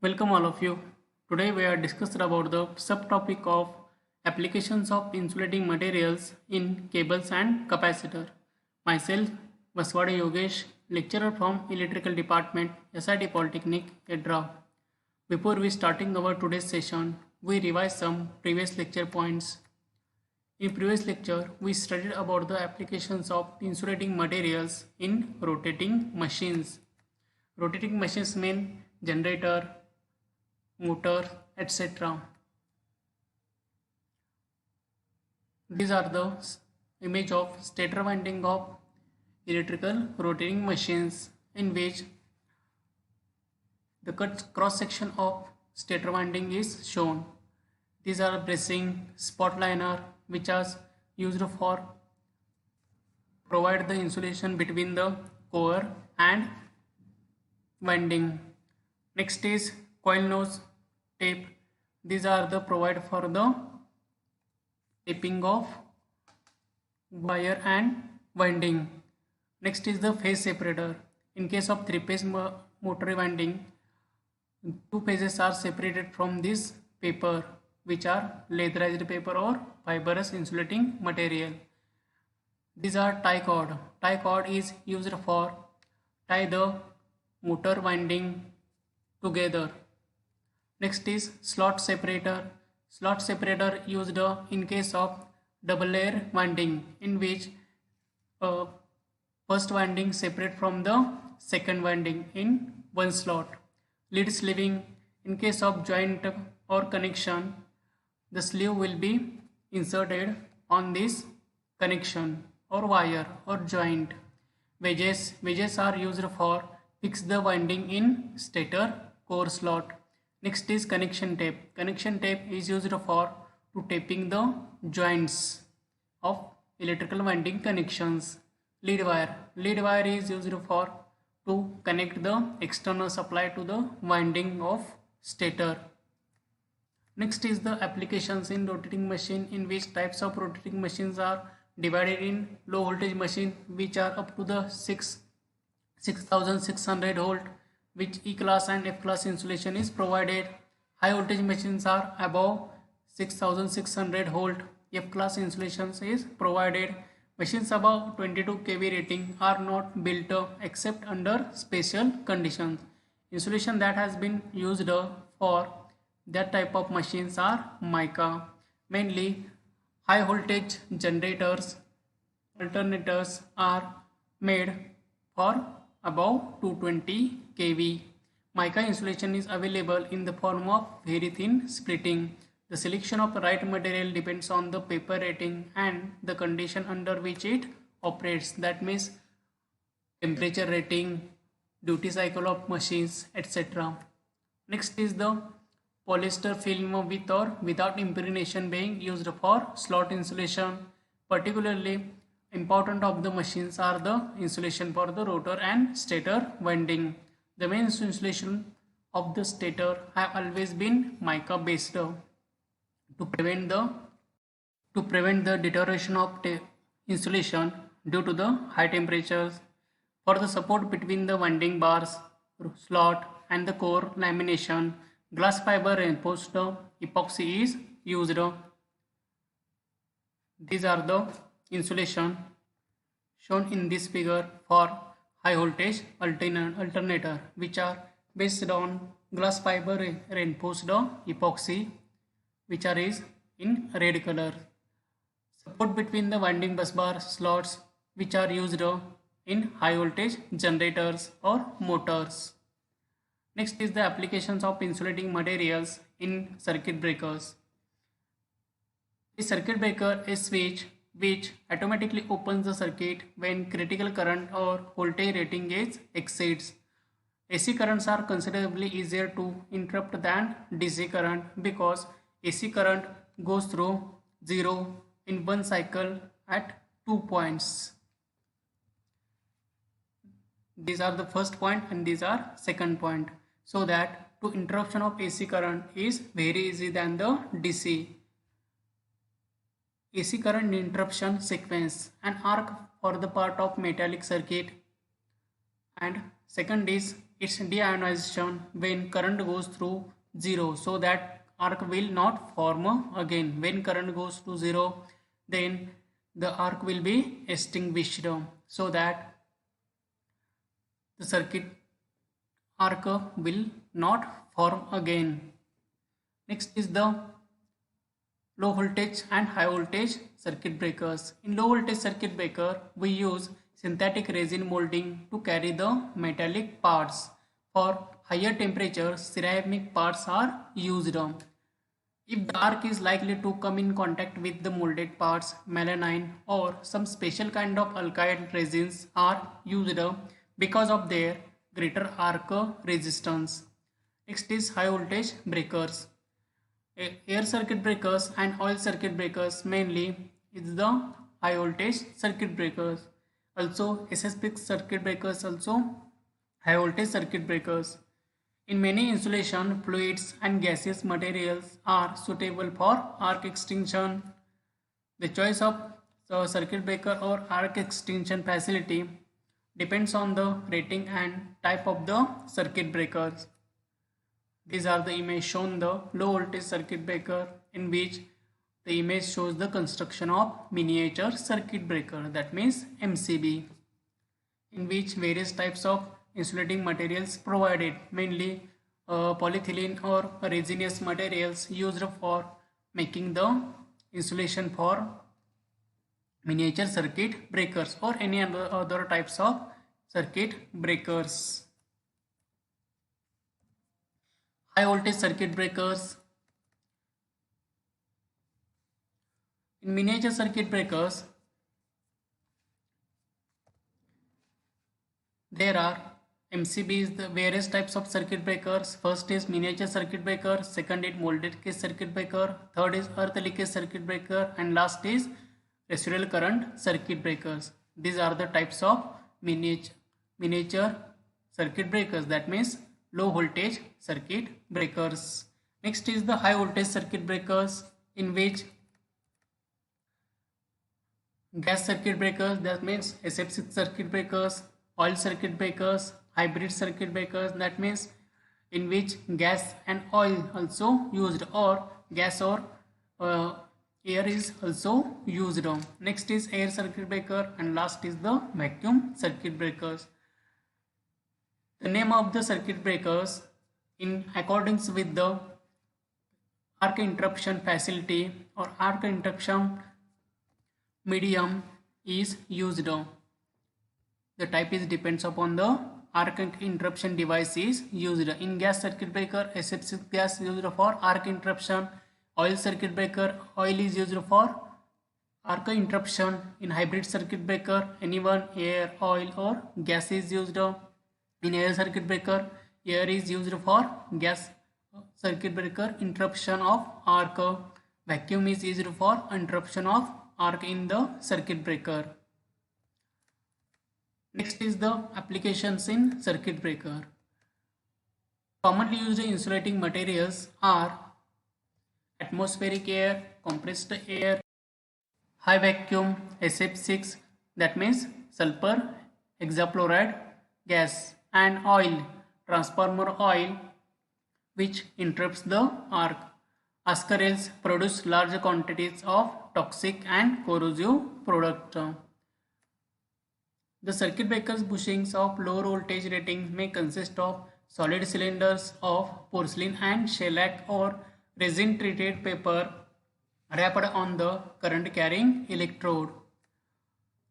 Welcome all of you. Today we are discussing about the subtopic of applications of insulating materials in cables and capacitor. Myself, Vaswada Yogesh, lecturer from Electrical Department, SIT Polytechnic, Edra. Before we starting our today's session, we revise some previous lecture points. In previous lecture, we studied about the applications of insulating materials in rotating machines. Rotating machines mean generator, motor, etc. These are the image of stator winding of electrical rotating machines in which the cross section of stator winding is shown. These are bracing, spot liner which are used for provide the insulation between the core and winding. Next is coil nose tape. These are the provide for the taping of wire and winding. Next is the phase separator. In case of three-phase motor winding, two phases are separated from this paper, which are leatherized paper or fibrous insulating material. These are tie cord. Tie cord is used for tie the motor winding together. Next is slot separator. Slot separator used in case of double layer winding, in which first winding separate from the second winding in one slot. Lead sleeving. In case of joint or connection, the sleeve will be inserted on this connection or wire or joint. Wedges. Wedges are used for fix the winding in stator core slot. Next is connection tape. Connection tape is used for to taping the joints of electrical winding connections. Lead wire. Lead wire is used for to connect the external supply to the winding of stator. Next is the applications in rotating machine, in which types of rotating machines are divided in low voltage machine, which are up to the 6600 volt, which E class and F class insulation is provided. High voltage machines are above 6600 volt. F class insulation is provided. Machines above 22 kV rating are not built except under special conditions. Insulation that has been used for that type of machines are mica. Mainly high voltage generators, alternators are made for above 220 kV. Mica insulation is available in the form of very thin splitting. The selection of the right material depends on the paper rating and the condition under which it operates. That means temperature rating, duty cycle of machines, etc. Next is the polyester film with or without impregnation being used for slot insulation. Particularly important of the machines are the insulation for the rotor and stator winding. The main insulation of the stator have always been mica based to prevent the deterioration of insulation due to the high temperatures. For the support between the winding bars, slot and the core lamination, glass fiber reinforced epoxy is used. These are the insulation shown in this figure for high voltage alternator, which are based on glass fiber reinforced epoxy, which are is in red color. Support between the winding bus bar slots, which are used in high voltage generators or motors. Next is the applications of insulating materials in circuit breakers. A circuit breaker is a switch which automatically opens the circuit when critical current or voltage rating is exceeds. AC currents are considerably easier to interrupt than DC current because AC current goes through 0 in one cycle at 2 points. These are the first point and these are second point. So that to interruption of AC current is very easy than the DC. AC current interruption sequence, an arc for the part of metallic circuit, and second is its deionization when current goes through 0, so that arc will not form again. When current goes to 0, then the arc will be extinguished, so that the circuit arc will not form again. Next is the low voltage and high voltage circuit breakers. In low voltage circuit breaker, we use synthetic resin molding to carry the metallic parts. For higher temperatures, ceramic parts are used. If the arc is likely to come in contact with the molded parts, melamine or some special kind of alkyd resins are used because of their greater arc resistance. Next is high voltage breakers. Air circuit breakers and oil circuit breakers mainly is the high voltage circuit breakers. Also SSP circuit breakers, also high voltage circuit breakers. In many insulation fluids and gaseous materials are suitable for arc extinction. The choice of the circuit breaker or arc extinction facility depends on the rating and type of the circuit breakers. These are the image shown the low voltage circuit breaker, in which the image shows the construction of miniature circuit breaker, that means MCB, in which various types of insulating materials provided, mainly polyethylene or resinous materials used for making the insulation for miniature circuit breakers or any other types of circuit breakers. High voltage circuit breakers. In miniature circuit breakers, there are MCBs, the various types of circuit breakers. First is miniature circuit breaker, second is molded case circuit breaker, third is earth leakage circuit breaker, and last is residual current circuit breakers. These are the types of miniature circuit breakers, that means low voltage circuit breakers. Next is the high voltage circuit breakers, in which gas circuit breakers, that means SF6 circuit breakers, oil circuit breakers, hybrid circuit breakers, that means in which gas and oil also used, or gas or air is also used. Next is air circuit breaker, and last is the vacuum circuit breakers. The name of the circuit breakers in accordance with the arc interruption facility or arc interruption medium is used. The type is depends upon the arc interruption device is used. In gas circuit breaker, SF6 gas is used for arc interruption. Oil circuit breaker, oil is used for arc interruption. In hybrid circuit breaker, anyone air, oil or gas is used. In air circuit breaker, air is used for gas circuit breaker interruption of arc. Vacuum is used for interruption of arc in the circuit breaker. Next is the applications in circuit breaker. Commonly used insulating materials are atmospheric air, compressed air, high vacuum, SF6, that means sulfur hexafluoride gas, and oil, transformer oil, which interrupts the arc. Ascarols produce large quantities of toxic and corrosive product. The circuit breakers bushings of lower voltage rating may consist of solid cylinders of porcelain and shellac or resin treated paper wrapped on the current carrying electrode.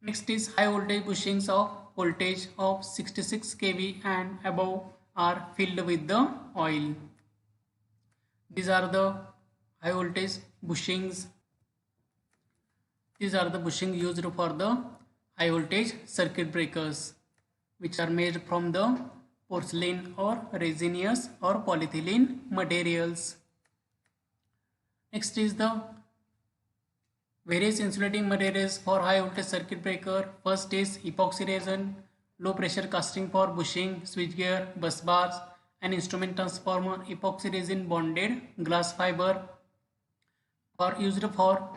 Next is high voltage bushings of voltage of 66 kV and above are filled with the oil. These are the high voltage bushings. These are the bushings used for the high voltage circuit breakers, which are made from the porcelain or resinous or polyethylene materials. Next is the various insulating materials for high voltage circuit breaker. First is epoxy resin, low pressure casting for bushing, switchgear, bus bars, and instrument transformer. Epoxy resin bonded glass fiber are used for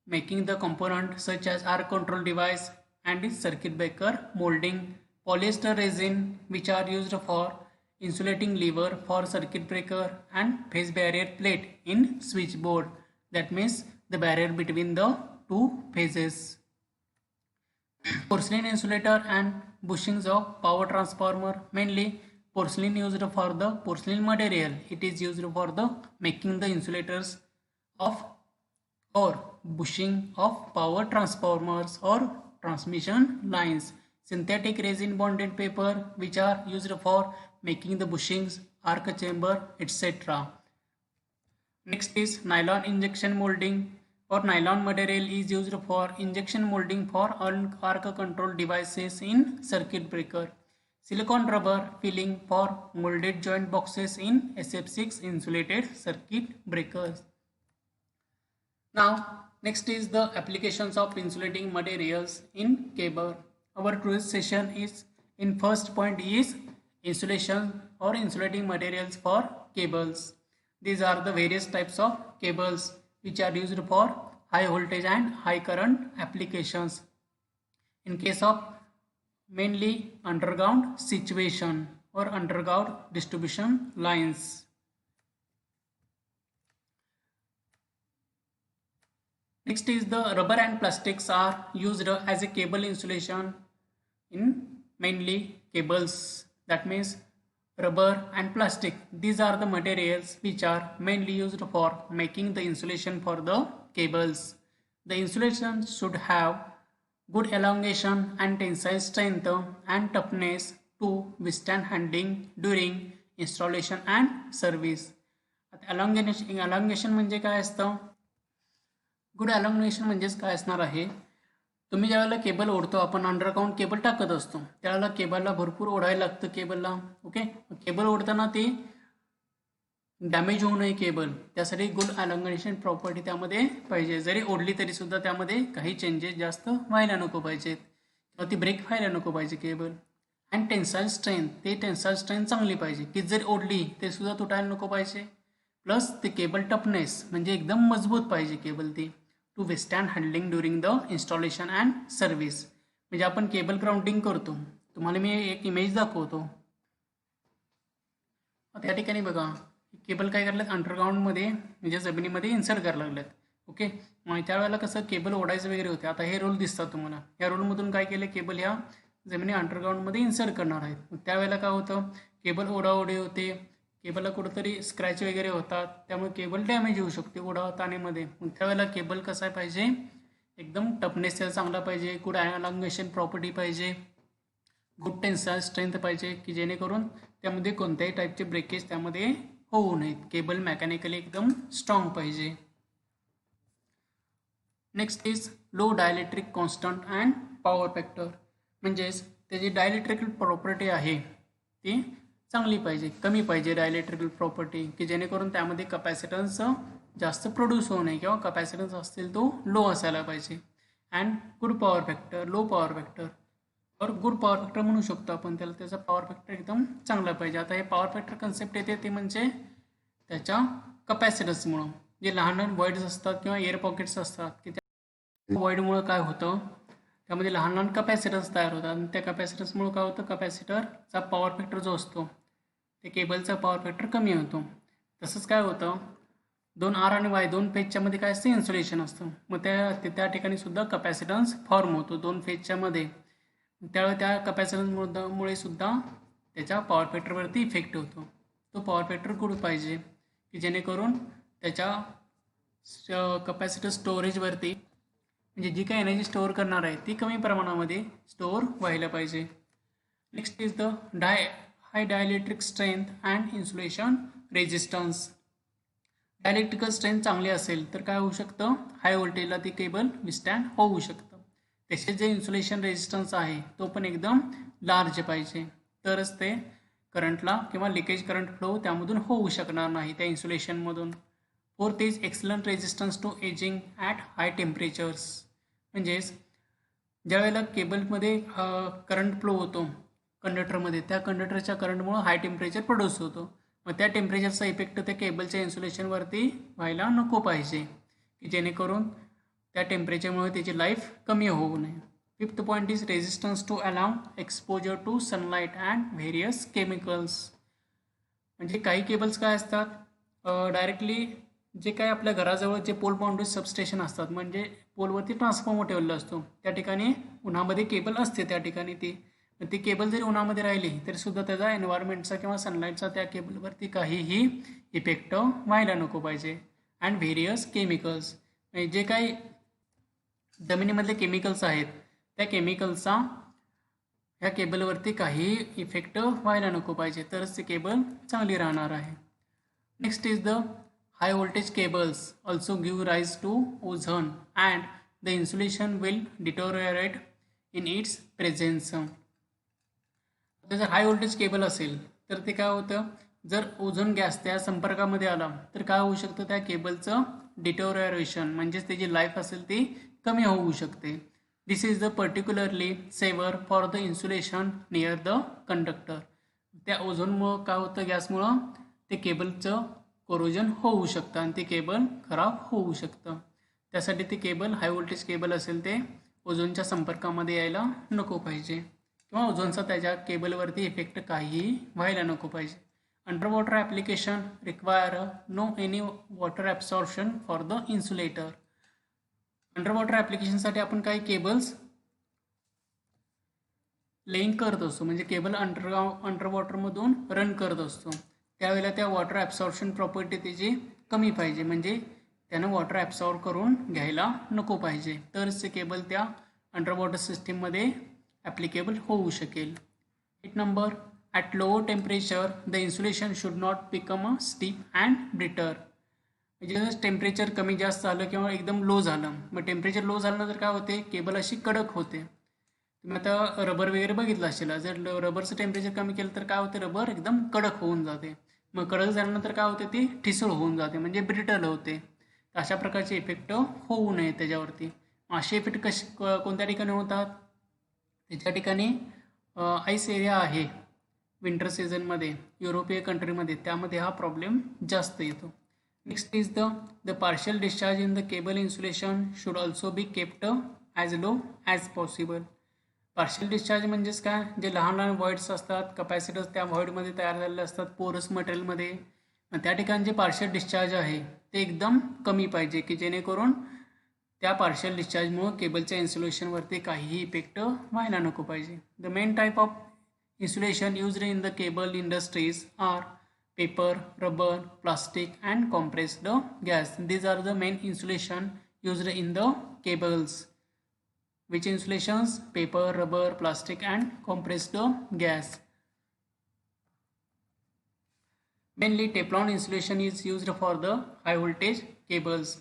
making the component such as arc control device and its circuit breaker molding. polyester resin which are used for insulating lever for circuit breaker and phase barrier plate in switchboard. That means the barrier between the two phases. Porcelain insulator and bushings of power transformer, mainly porcelain used for the porcelain material. It is used for the making the insulators of or bushing of power transformers or transmission lines. Synthetic resin bonded paper which are used for making the bushings, arc chamber, etc. Next is nylon injection molding or nylon material is used for injection molding for arc control devices in circuit breaker. Silicon rubber filling for molded joint boxes in SF6 insulated circuit breakers. Now, next is the applications of insulating materials in cable. Our today's session is in first point is insulation or insulating materials for cables. These are the various types of cables which are used for high voltage and high current applications. In case of mainly underground situation or underground distribution lines. Next is the rubber and plastics are used as a cable insulation in mainly cables. That means rubber and plastic. These are the materials which are mainly used for making the insulation for the cables. The insulation should have good elongation and tensile strength and toughness to withstand handling during installation and service. elongation म्हणजे काय असतं? Good अलॉंगेशन म्हणजेच काय असणार आहे, तुम्ही ज्यावेळेला cable ओढतो, आपण अंडरग्राऊंड केबल टाकत असतो त्यावेळेला केबलला भरपूर ओढायला लागतं केबलला. ओके, केबल ओढताना ते डॅमेज होऊ नये केबल, त्यासाठी गुड अलॉंगेशन प्रॉपर्टी त्यामध्ये पाहिजे. जरी ओढली तरी सुद्धा त्यामध्ये काही चेंजेस जास्त व्हायला नको पाहिजेत किंवा ती ब्रेक व्हायला नको पाहिजे केबल. अँड टेन्साईल स्ट्रेंथ, ते टेन्साईल स्ट्रेंथ चांगली पाहिजे की जरी ओढली ते सुद्धा तुटायला नको पाहिजे. प्लस ते केबल टफनेस म्हणजे एकदम मजबूत पाहिजे केबल ती टू विस्टँड handling during the installation and service. म्हणजे आपण केबल ग्राउंडिंग करतो, तुम्हाला मी एक इमेज दाखवतो. त्या ठिकाणी बघा केबल काय करलेत अंडरग्राऊंडमध्ये म्हणजे जमिनीमध्ये इन्सर्ट करायला लागलेत. ओके, मग त्यावेळेला कसं केबल ओढायचं वगैरे होते. आता हे रोल दिसतात तुम्हाला, या रोलमधून काय केलं, केबल ह्या जमिनी अंडरग्राऊंडमध्ये इन्सर्ट करणार आहेत. मग त्यावेळेला काय होतं, केबल ओढाओढी होते, केबलला कुठंतरी स्क्रॅच वगैरे होतात, त्यामुळे केबल डॅमेज होऊ शकते ओढातानेमध्ये. मग त्यावेळेला केबल कसा पाहिजे, एकदम टफनेस त्याचा चांगला पाहिजे, गुड अलॉंगेशन प्रॉपर्टी पाहिजे, गुड टेन्साईल स्ट्रेंथ पाहिजे की जेणेकरून त्यामध्ये कोणत्याही टाईपचे ब्रेकेज त्यामध्ये होऊ नयेत. केबल मेकॅनिकली एकदम स्ट्रॉंग पाहिजे. Next is low dielectric constant and power factor, म्हणजेच त्याची डायलेक्ट्रिकल प्रॉपर्टी आहे ती चांगली पाहिजे, कमी पाहिजे डायलेक्ट्रिकल प्रॉपर्टी की जेणेकरून त्यामध्ये कपॅसिटन्स जास्त प्रोड्यूस होऊ नये किंवा कपॅसिटन्स असतील तो लो असायला पाहिजे. And good power factor, low power factor और गुड पॉवर फॅक्टर म्हणू शकतो आपण त्याला, त्याचा पॉवर फॅक्टर एकदम चांगला पाहिजे. आता हे पॉवर फॅक्टर कन्सेप्ट येते ते म्हणजे त्याच्या कपॅसिटन्समुळं, जे लहान लहान वॉइड्स असतात किंवा एअर पॉकेट्स असतात की त्या वॉइडमुळं काय होतं, त्यामध्ये लहान लहान कपॅसिटन्स तयार होतात आणि त्या कपॅसिटन्समुळं काय होतं, कपॅसिटरचा पॉवर फॅक्टर जो असतो ते केबलचा पॉवर फॅक्टर कमी होतो. तसंच काय होतं, 2 R आणि Y दोन फेजच्या मध्ये काय असतं, इन्सुलेशन असतं. मग त्या ठिकाणी सुद्धा कपॅसिटन्स फॉर्म होतो 2 फेजच्या मध्ये. त्यावेळी त्या कपॅसिटन्समुळे सुद्धा त्याच्या पॉवर फॅक्टरवरती इफेक्ट होतो. तो पॉवर फॅक्टर गुड पाहिजे की जेणेकरून त्याच्या कपॅसिटर स्टोरेजवरती म्हणजे जी काही एनर्जी स्टोअर करणार आहे ती कमी प्रमाणामध्ये स्टोअर व्हायला पाहिजे. Next is the high dielectric strength and insulation resistance. Dielectrical strength चांगली असेल तर काय होऊ शकतं, हाय व्होल्टेजला ती केबल विस्टँड होऊ शकतं. तसेच जे इन्सुलेशन रेजिस्टन्स आहे तो पण एकदम लार्ज पाहिजे, तरच ते करंटला किंवा लिकेज करंट फ्लो त्यामधून होऊ शकणार नाही त्या इन्सुलेशनमधून. Fourth is excellent resistance to ageing at high temperatures. म्हणजेच ज्यावेळेला केबलमध्ये करंट फ्लो होतो कंडक्टरमध्ये, त्या कंडक्टरच्या करंटमुळं हाय टेम्परेचर प्रोड्यूस होतो. मग त्या टेम्परेचरचा इफेक्ट त्या केबलच्या इन्सुलेशनवरती व्हायला नको पाहिजे की जेणेकरून त्या टेम्परेचरमुळे त्याची लाईफ कमी होऊ नये. Fifth point is resistance to alarm exposure to sunlight and various chemicals. म्हणजे काही केबल्स काय असतात डायरेक्टली जे काय आपल्या घराजवळ जे पोल बाउंड्री सबस्टेशन असतात म्हणजे पोलवरती ट्रान्सफॉर्मर ठेवलेला असतो त्या ठिकाणी उन्हामध्ये केबल असते त्या ठिकाणी ती केबल जरी उन्हामध्ये राहिली तरी सुद्धा त्याचा एन्व्हायरमेंटचा किंवा सनलाईटचा त्या केबलवरती काहीही इफेक्ट व्हायला नको पाहिजे. अँड व्हेरियस केमिकल्स म्हणजे जे काही जमिनीमधले केमिकल्स आहेत त्या केमिकल्सचा ह्या केबलवरती काही इफेक्ट व्हायला नको पाहिजे तरच ती केबल चांगली राहणार आहे. Next is the high voltage cables also give rise to ozone and the insulation will deteriorate in its presence. जर हाय व्होल्टेज केबल असेल तर ते काय होतं जर ओझोन गॅस त्या संपर्कामध्ये आला तर काय होऊ शकतं त्या केबलचं डिटोरिएशन म्हणजेच त्याची लाईफ असेल ती कमी होऊ शकते. This is the particularly severe for the insulation near the conductor. त्या ओझोनमुळं काय होतं गॅसमुळं ते केबलचं कोरोजन होऊ शकतं आणि ते केबल खराब होऊ शकतं. त्यासाठी ते केबल हाय व्होल्टेज केबल असेल ते ओझोनच्या संपर्कामध्ये यायला नको पाहिजे किंवा ओझोनचा त्याच्या केबलवरती इफेक्ट काहीही व्हायला नको पाहिजे. Under water application require no any water absorption for the insulator. Under water ॲप्लिकेशनसाठी आपण काही केबल्स लेईंग करत असतो म्हणजे केबल अंडर वॉटरमधून रन करत असतो त्यावेळेला त्या वॉटर ॲब्सॉर्प्शन प्रॉपर्टी त्याची कमी पाहिजे म्हणजे त्यानं वॉटर ॲब्सॉर्ब करून घ्यायला नको पाहिजे तरच ते केबल त्या अंडर वॉटर सिस्टीममध्ये ॲप्लिकेबल होऊ शकेल. 8 number at lower temperature the insulation should not become a stiff and brittle. म्हणजे टेम्परेचर कमी जास्त झालं किंवा एकदम लो झालं मग टेम्परेचर लो झालं तर काय होते केबल अशी कडक होते. तुम्ही आता रबर वगैरे बघितलं असेल जर रबरचं टेम्परेचर कमी केलं तर काय होते रबर एकदम कडक होऊन जाते मग कडक झाल्यानंतर काय होते ती ठिसूळ होऊन जाते म्हणजे ब्रिटल होते. अशा प्रकारचे इफेक्ट होऊ नये त्याच्यावरती. असे इफेक्ट कोणत्या ठिकाणी होतात त्याच्या ठिकाणी आईस एरिया आहे विंटर सीझनमध्ये युरोपियन कंट्रीमध्ये त्यामध्ये हा प्रॉब्लेम जास्त येतो. Next is the partial discharge in the cable insulation should also be kept as low as possible. Partial discharge म्हणजेच काय जे लहान लहान व्हॉइड्स असतात कपॅसिटर्स त्या व्हॉइडमध्ये तयार झालेले असतात पोरस मटेरियलमध्ये मग त्या ठिकाणी जे पार्शियल डिस्चार्ज आहे ते एकदम कमी पाहिजे की जेणेकरून त्या पार्शियल डिस्चार्जमुळं केबलच्या इन्सुलेशनवरती काहीही इफेक्ट व्हायला नको पाहिजे. The main type of insulation used in the cable industries are paper, rubber, plastic and compressed gas. These are the main insulation used in the cables. Which insulations? Paper, rubber, plastic and compressed gas. Mainly Teflon insulation is used for the high voltage cables.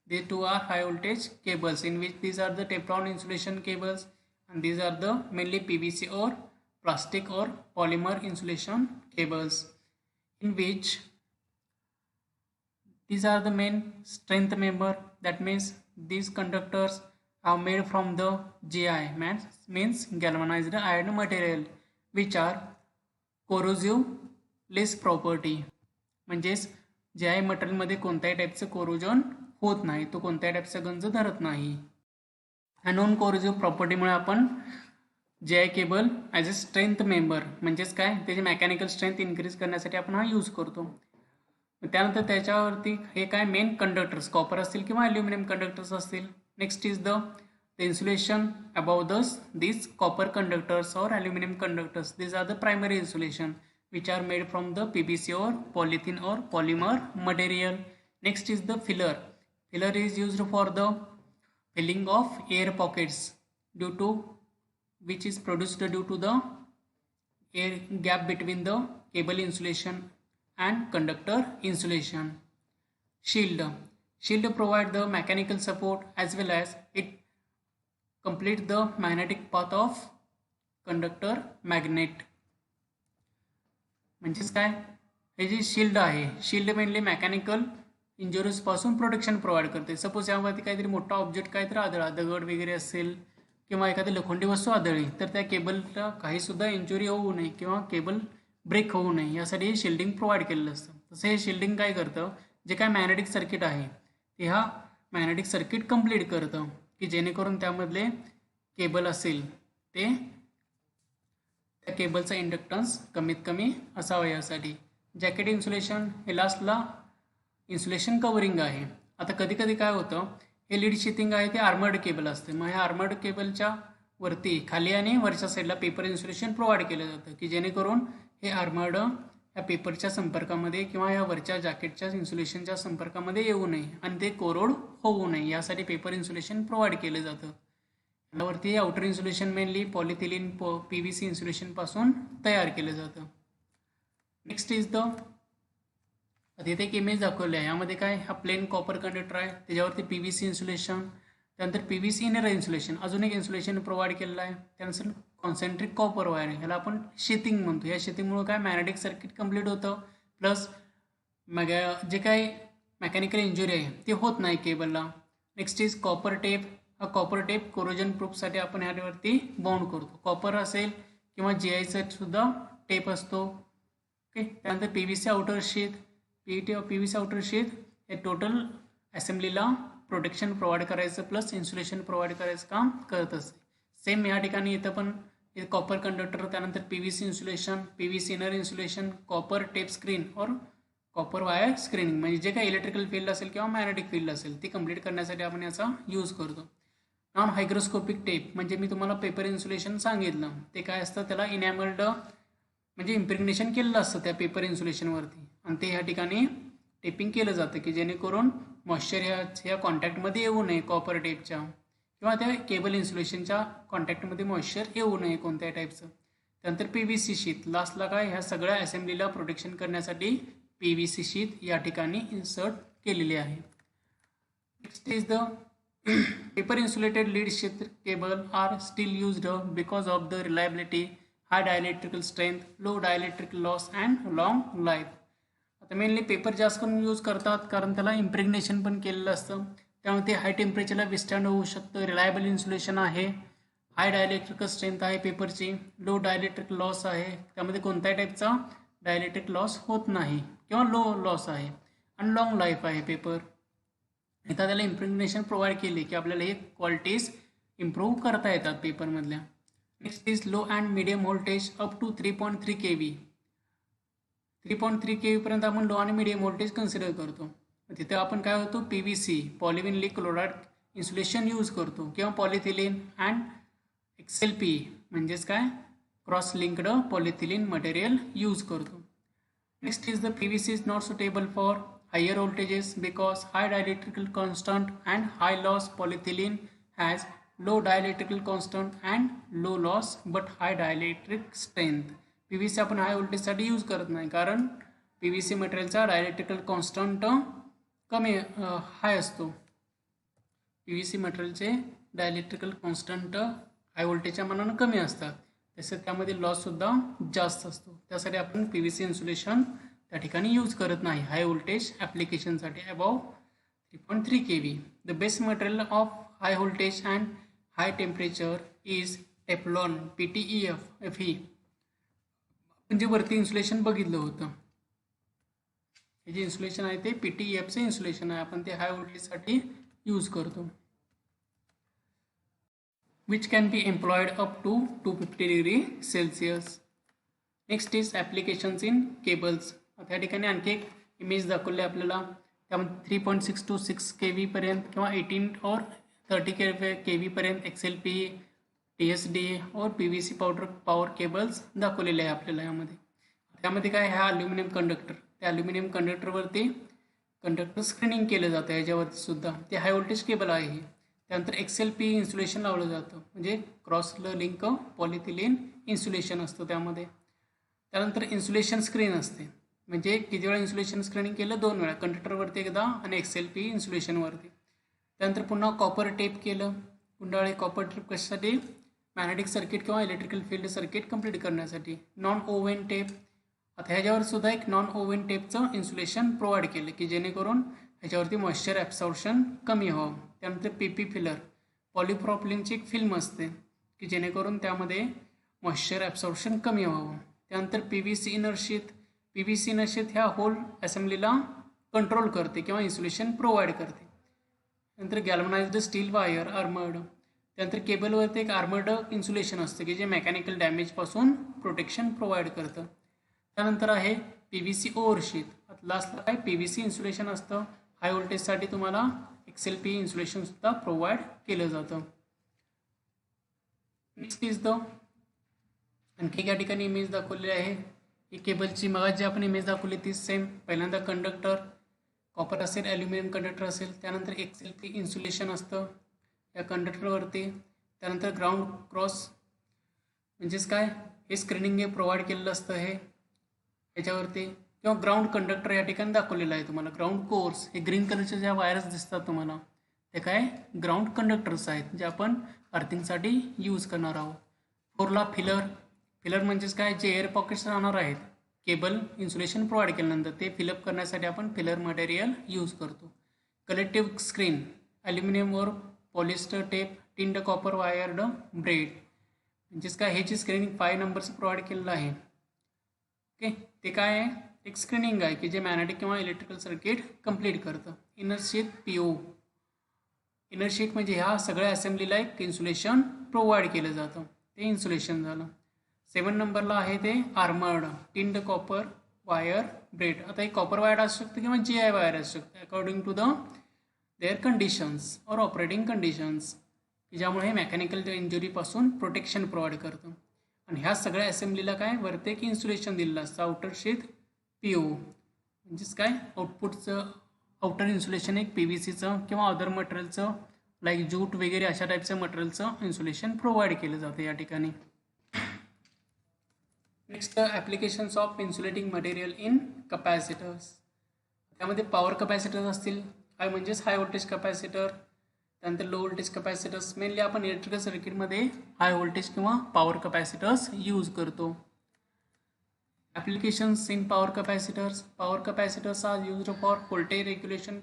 These two are high voltage cables in which these are the Teflon insulation cables and these are the mainly PVC or plastic or polymer insulation cables. In which these are the main strength member that means these conductors are made from the GI means galvanized iron material which are corrosive less property. म्हणजेच GI मटेरियलमध्ये कोणत्याही टाईपचं corrosion होत नाही तो कोणत्याही टाईपचा गंज धरत नाही. नॉन कोरोजिव्ह प्रॉपर्टीमुळे आपण GI cable as a strength member म्हणजेच काय त्याची मेकॅनिकल स्ट्रेंथ इन्क्रीज करण्यासाठी आपण हा यूज करतो. त्यानंतर त्याच्यावरती हे काय मेन कंडक्टर्स कॉपर असतील किंवा ॲल्युमिनियम कंडक्टर्स असतील. Next is the insulation about this copper conductors और aluminium conductors this are the primary insulation which are made from the PVC और पॉलिथिन और polymer material. Next is the filler. Filler is used for the filling of air pockets due to which is produced due to the air gap between the cable insulation and conductor insulation. Shield provide the mechanical support as well as it complete the magnetic path of conductor magnet. म्हणजेच काय हे जे shield आहे shield mainly mechanical injuries पासून protection provide करते. Suppose यावरती काहीतरी मोठा ऑब्जेक्ट काहीतरी आदळा दगड वगैरे असेल किंवा एखादी लोखंडी वस्तू आदळली तर त्या केबलला काहीसुद्धा इंजुरी होऊ नये किंवा केबल ब्रेक होऊ नये यासाठी हे शिल्डिंग प्रोव्हाइड केलेलं असतं. तसं हे शिल्डिंग काय करतं जे काय मॅग्नेटिक सर्किट आहे ते हा मॅग्नेटिक सर्किट कंप्लीट करतं की जेणेकरून त्यामधले केबल असेल ते त्या केबलचा इंडक्टन्स कमीत कमी असावा यासाठी. जॅकेट इन्सुलेशन हे लास्टला इन्सुलेशन कवरिंग आहे. आता कधी कधी काय होतं, हे लीड शिथिंग आहे ते आर्मर्ड केबल असते. मग ह्या आर्मर्ड केबलच्या वरती खाली आणि वरच्या साईडला पेपर इन्सुलेशन प्रोव्हाइड केलं जातं की जेणेकरून हे आर्मर्ड या पेपरच्या संपर्कामध्ये किंवा या वरच्या जॅकेटच्या इन्सुलेशनच्या संपर्कामध्ये येऊ नये आणि ते कोरोड होऊ नये यासाठी पेपर इन्सुलेशन प्रोव्हाइड केलं जातं. यावरती outer insulation mainly polyethylene PVC इन्सुलेशनपासून तयार केलं जातं. नेक्स्ट इज द, तिथे एक इमेज दाखवली आहे. यामध्ये काय, हा प्लेन कॉपर कंडक्टर आहे, त्याच्यावरती PVC इन्सुलेशन, त्यानंतर PVC इनर इन्सुलेशन, अजून एक इन्सुलेशन प्रोव्हाइड केलेलं आहे. त्यानंतर कॉन्सेंट्रिक कॉपर वायर, ह्याला आपण शिथिंग म्हणतो. या शिथिंगमुळे काय मॅग्नेटिक सर्किट कंप्लीट होतं, प्लस जे काही मेकॅनिकल इंजुरी आहे ते होत नाही केबलला. Next is copper tape. हा कॉपर टेप कोरोजन प्रूफसाठी आपण ह्यावरती बाउंड करतो. कॉपर असेल किंवा GIचा सुद्धा टेप असतो. ओके, त्यानंतर PVC outer sheet, PVC outer sheet हे टोटल असेंब्लीला प्रोटेक्शन प्रोव्हाइड करायचं प्लस इन्सुलेशन प्रोव्हाइड करायचं काम करत असते. सेम या ठिकाणी इथं पण कॉपर कंडक्टर, त्यानंतर PVC insulation, PVC inner insulation, copper tape screen और कॉपर वायर स्क्रीनिंग, म्हणजे जे काही इलेक्ट्रिकल फील्ड असेल किंवा मॅग्नेटिक फील्ड असेल ती कंप्लीट करण्यासाठी आपण याचा यूज करतो. नॉन हायग्रोस्कोपिक टेप, म्हणजे मी तुम्हाला पेपर इन्सुलेशन सांगितलं ते काय असतं, त्याला इनॅमल्ड म्हणजे इम्प्रेग्नेशन केलेलं असतं त्या पेपर इन्सुलेशनवरती आणि ते ह्या ठिकाणी टेपिंग केलं जातं की जेणेकरून मॉइश्चर ह्या कॉन्टॅक्टमध्ये येऊ नये कॉपर टेपच्या किंवा त्या केबल इन्सुलेशनच्या कॉन्टॅक्टमध्ये मॉइश्चर येऊ नये कोणत्याही टाईपचं. त्यानंतर PVC शीट, लास्टला काय, ह्या सगळ्या असेंब्लीला प्रोटेक्शन करण्यासाठी PVC शीट या ठिकाणी इन्सर्ट केलेली आहे. Next is the paper insulated lead sheet cable are still used because of the reliability, high dielectrical strength, low dielectrical loss and long life. आता मेनली पेपर जास्त करून यूज करतात कारण त्याला इम्प्रेग्नेशन पण केलेलं असतं, त्यामुळे ते हाय टेम्परेचरला विस्टँड होऊ शकतं. रिलायबल इन्सुलेशन आहे, हाय डायलेक्ट्रिकल स्ट्रेंथ आहे पेपरची, लो डायलेक्ट्रिक लॉस आहे, त्यामध्ये कोणत्याही टाईपचा डायलेक्ट्रिक लॉस होत नाही किंवा लो लॉस आहे आणि लॉंग लाईफ आहे पेपर. इथं त्याला इम्प्रेग्नेशन प्रोव्हाइड केली की आपल्याला हे क्वालिटीज इम्प्रूव्ह करता येतात पेपरमधल्या. Next is low and medium voltage up to 3.3 kV. 3.3 kV पर्यंत आपण लो आणि मिडियम व्होल्टेज कन्सिडर करतो. तिथे आपण काय होतो, PVC polyvinyl chloride insulation use करतो किंवा पॉलिथिलीन अँड XLP म्हणजेच काय cross linked polyethylene material use करतो. Next is the PVC is not suitable for higher voltages because high dielectrical constant and high loss. Polyethylene has low dielectrical constant and low loss but high dielectric strength. PVC आपण हाय व्होल्टेजसाठी use करत नाही कारण PVC मटेरियलचा डायलेक्ट्रिकल constant कमी हाय असतो. PVC मटेरियलचे डायलेक्ट्रिकल constant हाय व्होल्टेजच्या मानानं कमी असतात, तसेच त्यामध्ये लॉससुद्धा जास्त असतो. त्यासाठी आपण PVC इन्सुलेशन त्या ठिकाणी यूज करत नाही हाय व्होल्टेज ॲप्लिकेशनसाठी above 3.3 kV. The best material of high voltage and high temperature is Teflon PTFE. आपण जे वरती इन्सुलेशन बघितलं होतं हे जे इन्सुलेशन आहे ते PTFचं इन्सुलेशन आहे, आपण ते हाय व्होल्टेजसाठी यूज करतो. which can be employed up to 250 degree Celsius. Next is applications in cables. त्या ठिकाणी आणखी एक इमेज दाखवली आपल्याला, त्यामध्ये 3.6 to 6 kV पर्यंत किंवा 18 और 30 kV पर्यंत XLP, TSD और PVC पॉवर केबल्स दाखवलेले आहे आपल्याला यामध्ये. त्यामध्ये काय, हा ॲल्युमिनियम कंडक्टर, त्या ॲल्युमिनियम कंडक्टरवरती कंडक्टर स्क्रीनिंग केलं जातं, याच्यावरती सुद्धा ते हाय व्होल्टेज केबल आहे. त्यानंतर XLP इन्सुलेशन लावलं जातं, म्हणजे क्रॉस लिंक पॉलिथिलीन इन्सुलेशन असतं त्यामध्ये. त्यानंतर इन्सुलेशन स्क्रीन असते, म्हणजे किती वेळा इन्सुलेशन स्क्रीनिंग केलं, 2 वेळा, कंडक्टरवरती एकदा आणि XLP इन्सुलेशनवरती. त्यानंतर पुन्हा कॉपर टेप केलं, पुन्हा कॉपर टेप कशासाठी, मॅग्नेटिक सर्किट किंवा इलेक्ट्रिकल फील्ड सर्किट कंप्लीट करण्यासाठी. नॉन ओव्हन टेप, आता ह्याच्यावर सुद्धा एक नॉन ओव्हन टेपचं इन्सुलेशन प्रोव्हाइड केलं की जेणेकरून ह्याच्यावरती मॉइश्चर ॲब्सॉर्प्शन कमी व्हावं. त्यानंतर PP फिलर, पॉलिप्रॉपिलिनची एक फिल्म असते की जेणेकरून त्यामध्ये मॉइश्चर ॲब्सॉर्प्शन कमी व्हावं. त्यानंतर PVC inner sheath, PVC inner sheath ह्या होल असेंब्लीला कंट्रोल करते किंवा इन्सुलेशन प्रोव्हाइड करते. नंतर गॅल्वनाइज्ड स्टील वायर आर्मर्ड, त्यानंतर केबलवरती एक आर्मर्ड इन्सुलेशन असतं की जे मेकॅनिकल डॅमेजपासून प्रोटेक्शन प्रोव्हाइड करतं. त्यानंतर आहे PVC ओव्हरशीट. लास्टला काय PVC इन्सुलेशन असतं. हाय व्होल्टेजसाठी तुम्हाला XLPE इन्सुलेशनसुद्धा प्रोव्हाइड केलं जातं. नेक्स्ट इज द आणखी या ठिकाणी इमेज दाखवलेली आहे. ही केबलची मग जी आपण इमेज दाखवली तीच सेम. पहिल्यांदा कंडक्टर कॉपर असेल, ॲल्युमिनियम कंडक्टर असेल, त्यानंतर XLPE इन्सुलेशन असतं या कंडक्टरवरती. त्यानंतर ग्राउंड क्रॉस म्हणजेच काय, हे स्क्रीनिंग हे प्रोव्हाइड केलेलं असतं हे ह्याच्यावरती. किंवा ग्राउंड कंडक्टर या ठिकाणी दाखवलेलं आहे तुम्हाला. ग्राउंड कोर्स हे ग्रीन कलरच्या ज्या वायर्स दिसतात तुम्हाला ते काय ग्राउंड कंडक्टर्स आहेत जे आपण अर्थिंगसाठी यूज करणार आहोत. 4ला फिलर म्हणजेच काय, जे एअर पॉकेट्स राहणार आहेत केबल इन्सुलेशन प्रोव्हाइड केल्यानंतर ते फिलअप करण्यासाठी आपण फिलर मटेरियल यूज करतो. कलेक्टिव्ह स्क्रीन ॲल्युमिनियम वर polyester tape tinned copper wired bread म्हणजेच काय, हे जे स्क्रीनिंग 5 नंबरचं प्रोव्हाइड केलेलं आहे ओके, ते काय आहे, एक स्क्रीनिंग आहे की जे मॅग्नेटिक किंवा इलेक्ट्रिकल सर्किट कंप्लीट करतं. Inner sheet PO. Inner sheet म्हणजे ह्या सगळ्या असेंब्लीला एक इन्सुलेशन प्रोव्हाइड केलं जातं, ते इन्सुलेशन झालं. 7 नंबरला आहे ते armoured tinned copper wire bread. आता हे कॉपर वायर असू शकतं किंवा GI वायर असू शकतं अकॉर्डिंग टू देअर कंडिशन्स और ऑपरेटिंग कंडिशन्स, की ज्यामुळे हे मेकॅनिकल इंजुरीपासून प्रोटेक्शन प्रोव्हाइड करतं. आणि ह्या सगळ्या असेंब्लीला काय वरती एक इन्सुलेशन दिलेलं असतं आउटर शीट PO म्हणजेच काय आउटपुटचं आउटर इन्सुलेशन एक PVCचं किंवा अदर मटेरियलचं लाईक जूट वगैरे अशा टाईपचं मटेरियलचं इन्सुलेशन प्रोव्हाइड केलं जातं या ठिकाणी. Next applications of insulating material in capacitors. त्यामध्ये पॉवर कपॅसिटर्स असतील काय म्हणजेच हाय व्होल्टेज कपॅसिटर, त्यानंतर लो व्होल्टेज कपॅसिटर्स. मेनली आपण इलेक्ट्रिकल सर्किटमध्ये हाय व्होल्टेज किंवा पॉवर कपॅसिटर्स यूज करतो. Applications in power capacitors. Power capacitors are used for voltage regulation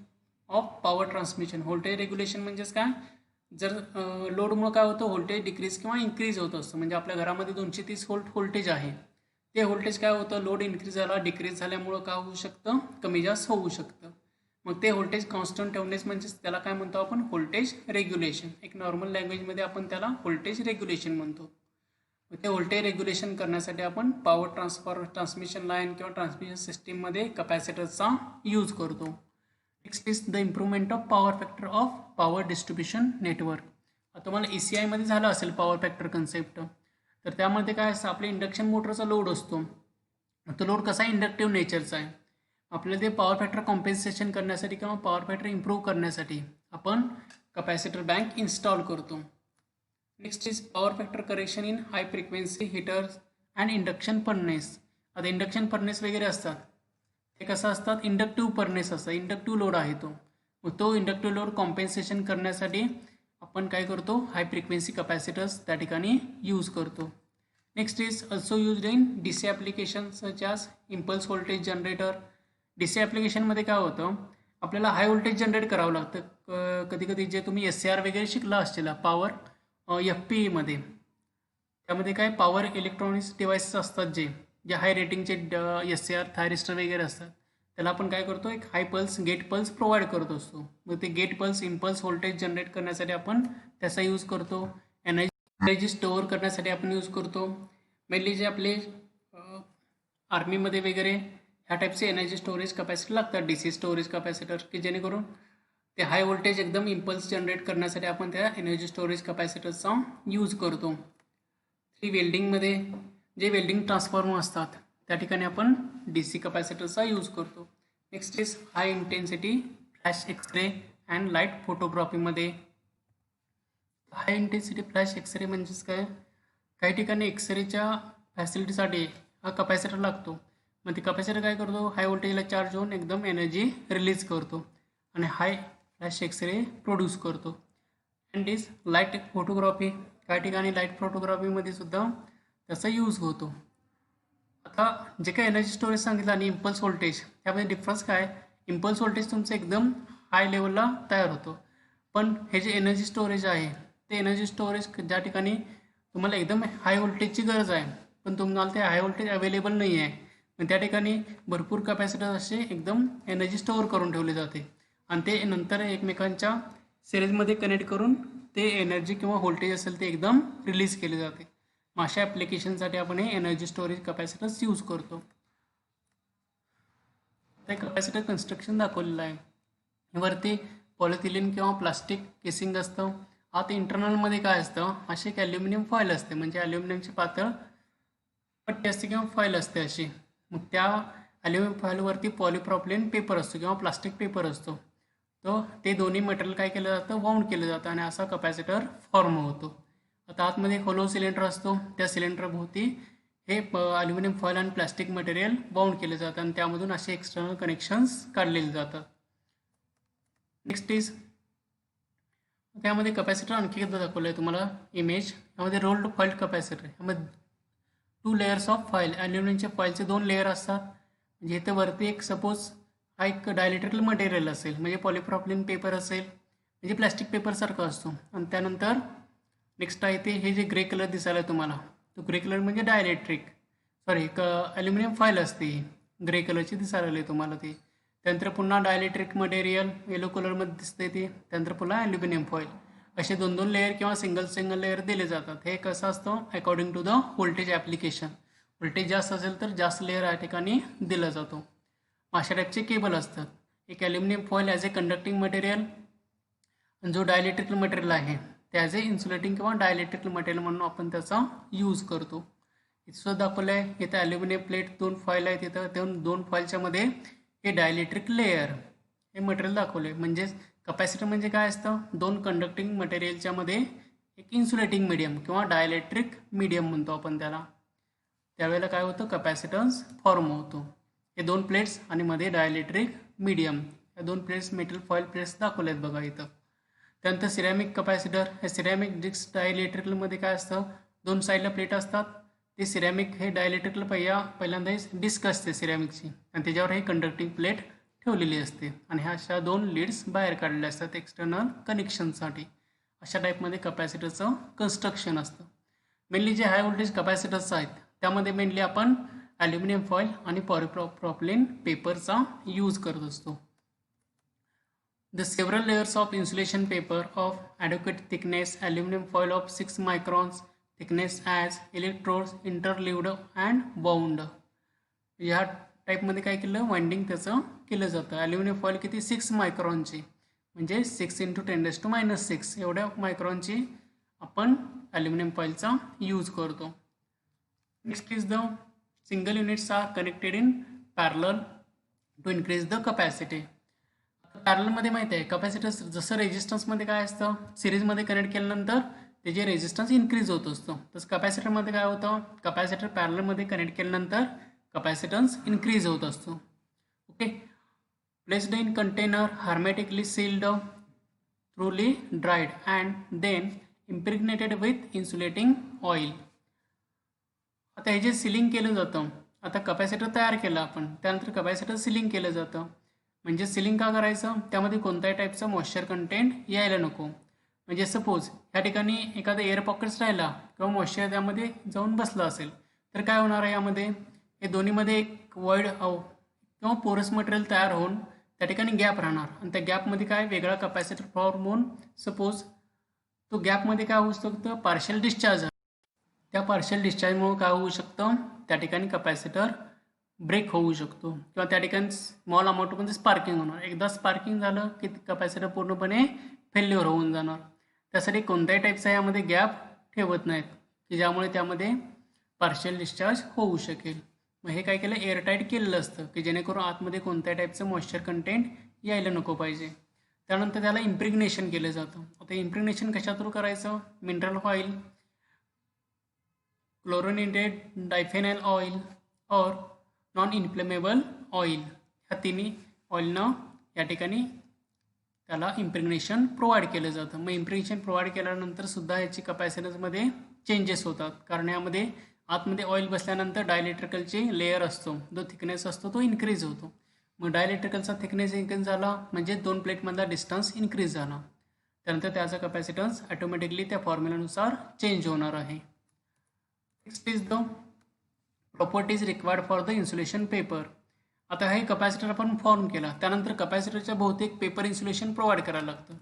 of power transmission. Voltage regulation म्हणजेच काय, जर लोडमुळं काय होतं व्होल्टेज डिक्रीज किंवा इन्क्रीज होत असतं. म्हणजे आपल्या घरामध्ये 230 व्होल्ट व्होल्टेज आहे, ते व्होल्टेज काय होतं लोड इन्क्रीज झाला डिक्रीज झाल्यामुळं काय होऊ शकतं कमी जास्त होऊ शकतं. मग ते व्होल्टेज कॉन्स्टंट ठेवण्यास म्हणजेच त्याला काय म्हणतो आपण व्होल्टेज रेग्युलेशन. एक नॉर्मल लँग्वेजमध्ये आपण त्याला व्होल्टेज रेग्युलेशन म्हणतो. ते व्होल्टेज रेग्युलेशन करण्यासाठी आपण पॉवर ट्रान्समिशन लाईन किंवा ट्रान्समिशन सिस्टीममध्ये कपॅसिटरचा यूज करतो. Next is the improvement of power factor of power distribution network. आता तुम्हाला ECIमध्ये झालं असेल पॉवर फॅक्टर कन्सेप्ट. तर त्यामध्ये काय असतं, आपल्या इंडक्शन मोटरचा लोड असतो, तो लोड कसा इंडक्टिव्ह नेचरचा आहे. आपल्याला ते पॉवर फॅक्टर कॉम्पेन्सेशन करण्यासाठी किंवा पॉवर फॅक्टर इम्प्रूव्ह करण्यासाठी आपण कपॅसिटर बँक इन्स्टॉल करतो. Next is power factor correction in high frequency hitters and induction furnace. आता इंडक्शन फर्नेस वगैरे असतात ते कसं असतात इंडक्टिव्ह फर्नेस असतात, इंडक्टिव्ह लोड आहे तो. मग तो इंडक्टिव्ह लोड कॉम्पेन्सेशन करण्यासाठी आपण काय करतो हाय फ्रिक्वेन्सी कपॅसिटर्स त्या ठिकाणी यूज करतो. Next is also used in DC application such as impulse voltage generator. DC ॲप्लिकेशनमध्ये काय होतं आपल्याला हाय व्होल्टेज जनरेट करावं लागतं. कधी कधी जे तुम्ही SCR वगैरे शिकला असतील पॉवर FPEमध्ये, त्यामध्ये काय पॉवर इलेक्ट्रॉनिक्स डिव्हाइसेस असतात जे हाय रेटिंगचे SCR थायरिस्टर वगैरे असतात, त्याला आपण काय करतो एक high pulse gate pulse provide करत असतो. मग ते gate pulse impulse voltage generate करण्यासाठी आपण त्याचा यूज करतो. एनर्जी स्टोअर करण्यासाठी आपण यूज करतो. मेनली जे आपले आर्मीमध्ये वगैरे ह्या टाईपचे एनर्जी स्टोरेज कपॅसिटर लागतात DC स्टोरेज कपॅसिटर, की जेणेकरून ते हाय व्होल्टेज एकदम इम्पल्स जनरेट करण्यासाठी आपण त्या एनर्जी स्टोरेज कपॅसिटरचा यूज करतो. वेल्डिंगमध्ये जे वेल्डिंग ट्रान्सफॉर्मर असतात त्या ठिकाणी आपण DC कपॅसिटरचा यूज करतो. Next is high intensity flash x-ray and light फोटोग्राफीमध्ये. हाय इंटेन्सिटी फ्लॅश एक्सरे म्हणजेच काय, काही ठिकाणी एक्सरेच्या फॅसिलिटीसाठी हा कपॅसिटर लागतो. मग ते कपॅसिटर काय करतो हाय व्होल्टेजला चार्ज होऊन एकदम एनर्जी रिलीज करतो आणि हाय फ्लॅश एक्सरे प्रोड्यूस करतो. And is light photography. काही ठिकाणी लाईट फोटोग्राफीमध्ये सुद्धा त्याचा यूज होतो. आता जे काही एनर्जी स्टोरेज सांगितलं आणि इम्पल्स व्होल्टेज त्यामध्ये डिफरन्स काय, इम्पल्स व्होल्टेज तुमचं एकदम हाय लेवलला तयार होतो, पण हे जे एनर्जी स्टोरेज आहे ते एनर्जी स्टोरेज ज्या ठिकाणी तुम्हाला एकदम हाय व्होल्टेजची गरज आहे पण तुम्हाला ते हाय व्होल्टेज अवेलेबल नाही आहे, पण त्या ठिकाणी भरपूर कपॅसिटर असे एकदम एनर्जी स्टोअर करून ठेवले जाते आणि ते नंतर एकमेकांच्या सिरीजमध्ये कनेक्ट करून ते एनर्जी किंवा व्होल्टेज असेल ते एकदम रिलीज केले जाते. मग अशा ॲप्लिकेशनसाठी आपण हे एनर्जी स्टोरेज कपॅसिटर्स यूज करतो. ते कपॅसिटर कन्स्ट्रक्शन दाखवलेलं आहे. वरती पॉलिथिलिन किंवा प्लास्टिक केसिंग असतं. आता इंटरनलमध्ये काय असतं, अशी एक ॲल्युमिनियम फॉईल असते, म्हणजे ॲल्युमिनियमची पातळ पट्टी असते किंवा फॉईल असते अशी. मग त्या ॲल्युमिनियम फॉईलवरती पॉलिप्रॉपिलिन पेपर असतो किंवा प्लास्टिक पेपर असतो. तो ते दोन्ही मटेरियल काय केलं जातं, वाऊंड केलं जातं आणि असा कपॅसिटर फॉर्म होतो. आता आतमध्ये एक होलो सिलेंडर असतो, त्या सिलेंडरभोवती हे ॲल्युमिनियम फॉईल आणि प्लास्टिक मटेरियल बाउंड केले जातं आणि त्यामधून असे एक्सटर्नल कनेक्शन्स काढलेले जातात. नेक्स्ट इज त्यामध्ये कपॅसिटर आणखी एकदा दाखवलं आहे तुम्हाला इमेज. यामध्ये रोल्ड फॉईल कपॅसिटर, यामध्ये 2 लेयर्स ऑफ फॉईल, ॲल्युमिनियमच्या फॉईलचे 2 लेअर असतात. म्हणजे इथे वरती एक सपोज हा एक डायलेक्ट्रिकल मटेरियल असेल, म्हणजे पॉलिप्रॉपिलिन पेपर असेल, म्हणजे प्लॅस्टिक पेपरसारखं असतो. आणि त्यानंतर नेक्स्ट आहे ते हे जे ग्रे कलर दिसायला तुम्हाला, तो ग्रे कलर म्हणजे डायलेक्ट्रिक ॲल्युमिनियम फॉईल असते, ग्रे कलरची दिसायला लागली तुम्हाला ती. त्यानंतर पुन्हा डायलेक्ट्रिक मटेरियल येलो कलरमध्ये दिसते ते. त्यानंतर पुन्हा ॲल्युमिनियम फॉईल. असे 2-2 लेअर किंवा सिंगल लेअर दिले जातात. हे कसं असतं, according to the voltage application. Voltage जास्त असेल तर जास्त लेअर या ठिकाणी दिला जातो. अशा टाईपचे केबल असतात. एक aluminium foil as a conducting material, जो डायलेक्ट्रिकल मटेरियल आहे ते ॲज ए इन्सुलेटिंग किंवा डायलेक्ट्रिकल मटेरियल म्हणून आपण त्याचा यूज करतो. इथं दाखवलं आहे, इथं ॲल्युमिनियम प्लेट 2 फॉईल आहेत. इथं 2 फॉईलच्या मध्ये हे डायलेक्ट्रिक लेअर हे मटेरियल दाखवले. म्हणजेच कपॅसिटर म्हणजे काय असतं, 2 कंडक्टिंग मटेरियलच्या मध्ये एक इन्सुलेटिंग मीडियम किंवा डायलेक्ट्रिक मीडियम म्हणतो आपण त्याला. त्यावेळेला काय होतं, कपॅसिटन्स फॉर्म होतो. हे 2 प्लेट्स आणि मध्ये डायलेक्ट्रिक मीडियम, या 2 प्लेट्स मेटल फॉईल प्लेट्स दाखवले आहेत बघा इथं. त्यानंतर सिरॅमिक कपॅसिटर, हे सिरॅमिक डिस्क डायलेक्ट्रिकलमध्ये काय असतं, 2 साईडला प्लेट असतात. ते सिरॅमिक हे डायलेक्ट्रिकल पहिल्यांदा डिस्क असते सिरॅमिकची आणि त्याच्यावर हे कंडक्टिंग प्लेट ठेवलेली असते आणि ह्या अशा 2 लीड्स बाहेर काढलेल्या असतात एक्सटर्नल कनेक्शनसाठी. अशा टाईपमध्ये कपॅसिटरचं कन्स्ट्रक्शन असतं. मेनली जे हाय व्होल्टेज कपॅसिटर्स आहेत त्यामध्ये मेनली आपण ॲल्युमिनियम फॉईल आणि पॉलिप्रॉपिलिन पेपरचा यूज करत असतो. The several layers of insulation paper of adequate thickness, aluminum foil of 6 microns thickness as electrodes interleaved and bound. या टाईपमध्ये काय केलं, वाइंडिंग त्याचं केलं जातं. ॲल्युमिनियम फॉईल किती 6 मायक्रॉनची, म्हणजे 6 × 10⁻⁶ एवढ्या मायक्रॉनची आपण ॲल्युमिनियम फॉईलचा यूज करतो. Next is the single units are connected in parallel to increase the capacity. पॅरलमध्ये माहिती आहे कपॅसिटर जसं रेजिस्टन्समध्ये काय असतं, सिरीजमध्ये कनेक्ट केल्यानंतर त्याचे रेजिस्टन्स इन्क्रीज होत असतो. तसं कपॅसिटरमध्ये काय होतं, कपॅसिटर पॅरलमध्ये कनेक्ट केल्यानंतर कपॅसिटन्स इन्क्रीज होत असतो. Okay. Placed in container hermetically sealed thoroughly dried and then impregnated with insulating oil. आता हे जे सिलिंग केलं जातं, आता कपॅसिटर तयार केलं आपण, त्यानंतर कपॅसिटर सिलिंग केलं जातं. म्हणजे सिलिंग का करायचं, त्यामध्ये कोणत्याही टाईपचं मॉइश्चर कंटेंट यायला नको. म्हणजे सपोज या ठिकाणी एखादा एअर पॉकेट्स राहिला किंवा मॉइश्चर त्यामध्ये जाऊन बसलं असेल तर काय होणार आहे, यामध्ये हे दोन्हीमध्ये एक वॉइड किंवा पोरस मटेरियल तयार होऊन त्या ठिकाणी गॅप राहणार आणि त्या गॅपमध्ये काय वेगळा कपॅसिटर फॉर्म होऊन सपोज तो गॅपमध्ये काय होऊ शकतं, पार्शियल डिस्चार्ज. त्या पार्शियल डिस्चार्जमुळे काय होऊ शकतं, त्या ठिकाणी कपॅसिटर ब्रेक होऊ शकतो किंवा त्या ठिकाणी स्मॉल अमाऊंटमध्ये स्पार्किंग होणार. एकदा स्पार्किंग झालं की कपॅसिटर पूर्णपणे फेल्युअर होऊन जाणार. त्यासाठी कोणत्याही टाईपचा यामध्ये गॅप ठेवत नाहीत की ज्यामुळे त्यामध्ये पार्शियल डिस्चार्ज होऊ शकेल. मग हे काय केलं, एअरटाईट केलेलं असतं की जेणेकरून आतमध्ये कोणत्याही टाईपचं मॉइश्चर कंटेंट यायला नको पाहिजे. त्यानंतर त्याला इम्प्रिग्नेशन केलं जातं. आता इम्प्रिग्नेशन कशा थ्रू करायचं, मिनरल ऑइल, क्लोरिनेटेड डायफेनाइल ऑइल और नॉन इन्फ्लेमेबल ऑइल, ह्या तिन्ही ऑइलनं या ठिकाणी त्याला इम्प्रिग्नेशन प्रोव्हाइड केलं जातं. मग इम्प्रिग्नेशन प्रोव्हाइड केल्यानंतर सुद्धा याची कपॅसिटन्समध्ये चेंजेस होतात, कारण यामध्ये आतमध्ये ऑइल बसल्यानंतर डायलेक्ट्रिकलची लेअर असतो, जो थिकनेस असतो तो इन्क्रीज होतो. मग डायलेक्ट्रिकलचा थिकनेस इन्क्रीज झाला म्हणजे 2 प्लेटमधला डिस्टन्स इन्क्रीज झाला. त्यानंतर त्याचा कपॅसिटन्स ऑटोमॅटिकली त्या फॉर्म्युलानुसार चेंज होणार आहे. Next is the properties required for the insulation paper. आता हे कपॅसिटर आपण फॉर्म केला, त्यानंतर कपॅसिटरच्या भोवती एक पेपर इन्सुलेशन प्रोव्हाइड करायला लागतं.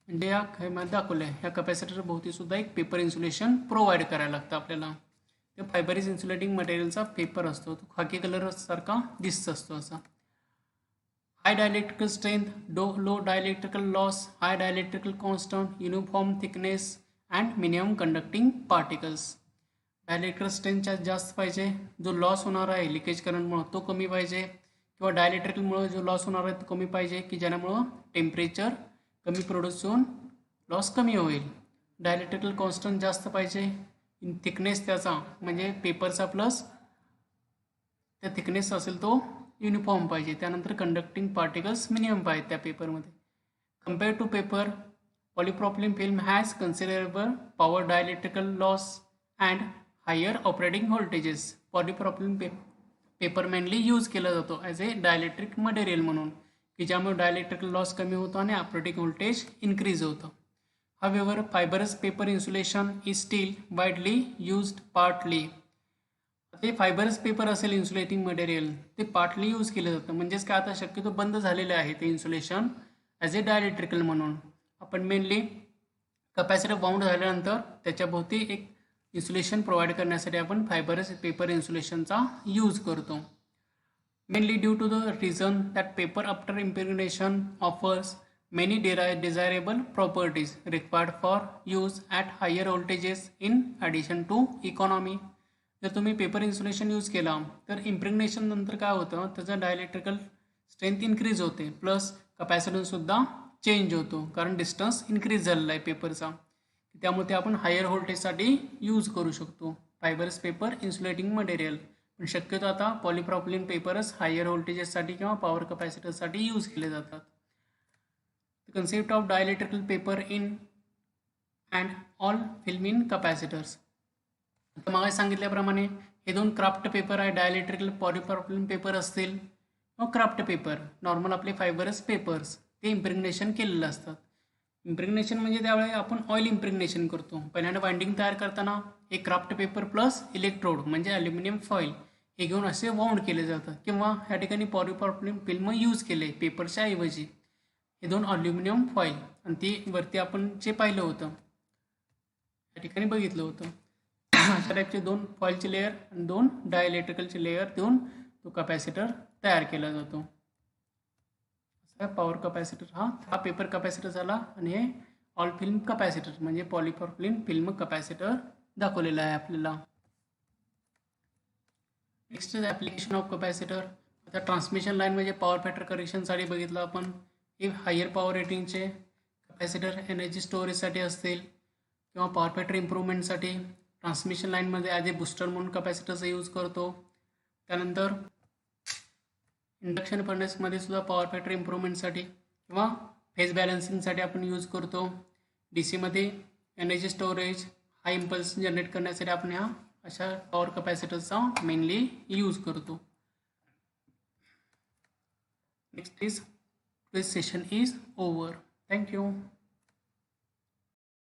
म्हणजे या मध्ये दाखवलं आहे, ह्या कपॅसिटर भोवती सुद्धा एक पेपर इन्सुलेशन प्रोव्हाइड करायला लागतं आपल्याला. ते फायबर इज इन्सुलेटिंग मटेरियलचा पेपर असतो, तो खाकी कलर सारखा दिसत असतो असा. High dielectrical strength, low dielectrical loss, high dielectrical constant, uniform thickness and minimum conducting particles. Dielectrical strength जास्त पाहिजे, जो लॉस होणार आहे लिकेज करंटमुळं तो कमी पाहिजे, किंवा डायलेक्ट्रिकलमुळं जो लॉस होणार आहे तो कमी पाहिजे की ज्यामुळं टेम्परेचर कमी प्रोड्यूस होऊन लॉस कमी होईल. डायलेक्ट्रिकल कॉन्स्टंट जास्त पाहिजे, थिकनेस त्याचा म्हणजे पेपरचा प्लस त्या थिकनेस असेल तो युनिफॉर्म पाहिजे. त्यानंतर कंडक्टिंग पार्टिकल्स मिनिमम पाहिजे त्या पेपरमध्ये. Compare to paper, polypropylene film has considerable power dielectrical loss and higher operating voltages. Polypropylene paper mainly use केला जातो ॲज ए डायलेक्ट्रिक मटेरियल म्हणून, की ज्यामुळे डायलेक्ट्रिकल लॉस कमी होतो आणि ऑपरेटिंग व्होल्टेज इन्क्रीज होतं. However, fibrous paper insulation is still widely used partly. ते फायबरस पेपर असेल इन्सुलेटिंग मटेरियल, ते पार्टली यूज केलं जातं. म्हणजेच काय, आता शक्यतो बंद झालेले आहे ते इन्सुलेशन ॲज ए डायलेक्ट्रिकल म्हणून. आपण मेनली कपॅसिटर बाउंड झाल्यानंतर त्याच्याभोवती एक इन्सुलेशन प्रोव्हाइड करण्यासाठी आपण फायबरस पेपर इन्सुलेशनचा यूज करतो. Mainly due to the reason that paper after impregnation offers many desirable properties required for use at higher voltages in addition to economy. जर तुम्ही paper insulation use केला तर इम्प्रेग्नेशन नंतर काय होतं, त्याचं डायलेक्ट्रिकल स्ट्रेंथ इन्क्रीज होते, प्लस कपॅसिटन्ससुद्धा चेंज होतो कारण डिस्टन्स इन्क्रीज झालेला आहे पेपरचा. त्यामुळे ते आपण हायर व्होल्टेजसाठी यूज करू शकतो फायबरस पेपर इन्सुलेटिंग मटेरियल. पण शक्यतो आता पॉलिप्रॉपिलीन पेपरच हायर व्होल्टेजेससाठी किंवा पॉवर कपॅसिटरसाठी यूज केले जातात. The concept of dielectrical paper in and all film in capacitors. आता मग सांगितल्याप्रमाणे हे दोन क्राफ्ट पेपर आहे, डायलेक्ट्रिकल पॉलिप्रॉपिलीन पेपर असतील किंवा क्राफ्ट पेपर नॉर्मल आपले फायबरस पेपर्स, ते इम्प्रेग्नेशन केलेलं असतात. इम्प्रेग्नेशन म्हणजे त्यावेळी आपण ऑइल इम्प्रेग्नेशन करतो. पहिल्यांदा बाइंडिंग तयार करताना एक क्राफ्ट पेपर प्लस इलेक्ट्रोड म्हणजे ॲल्युमिनियम फॉईल हे घेऊन असे वाउंड केले जातात, किंवा ह्या ठिकाणी पॉलिप्रॉपिलीन फिल्म यूज केले पेपरच्या ऐवजी. हे दोन अल्युमिनियम फॉईल आणि ती वरती आपण जे पाहिलं होतं त्या ठिकाणी बघितलं होतं अशा टाईपचे दोन फॉईलचे लेअर आणि दोन डायइलेक्ट्रिकलचे लेअर देऊन तो कपॅसिटर तयार केला जातो. असा पॉवर कपॅसिटर हा पेपर कपॅसिटर झाला, आणि हे ऑल फिल्म कपॅसिटर म्हणजे पॉलिप्रॉपिलीन फिल्म कपॅसिटर दाखवलेला आहे आपल्याला. Next is application of capacitor. आता ट्रान्समिशन लाईन म्हणजे पॉवर फॅक्टर करेक्शनसाठी बघितलं आपण. हे हायर पॉवर रेटिंगचे कपॅसिटर एनर्जी स्टोरेजसाठी असतील किंवा पॉवर फॅक्टर इम्प्रूव्हमेंटसाठी. ट्रान्समिशन लाईनमध्ये ॲज ए बूस्टर म्हणून कपॅसिटरचा यूज करतो. त्यानंतर इंडक्शन फर्नेसमध्ये सुद्धा पॉवर फॅक्टर इम्प्रूव्हमेंटसाठी किंवा फेज बॅलन्सिंगसाठी आपण यूज करतो. डी सीमध्ये एनर्जी स्टोरेज हाय इम्पल्स जनरेट करण्यासाठी आपण ह्या अशा पॉवर कपॅसिटरचा मेनली यूज करतो. Next is this session is over. Thank you.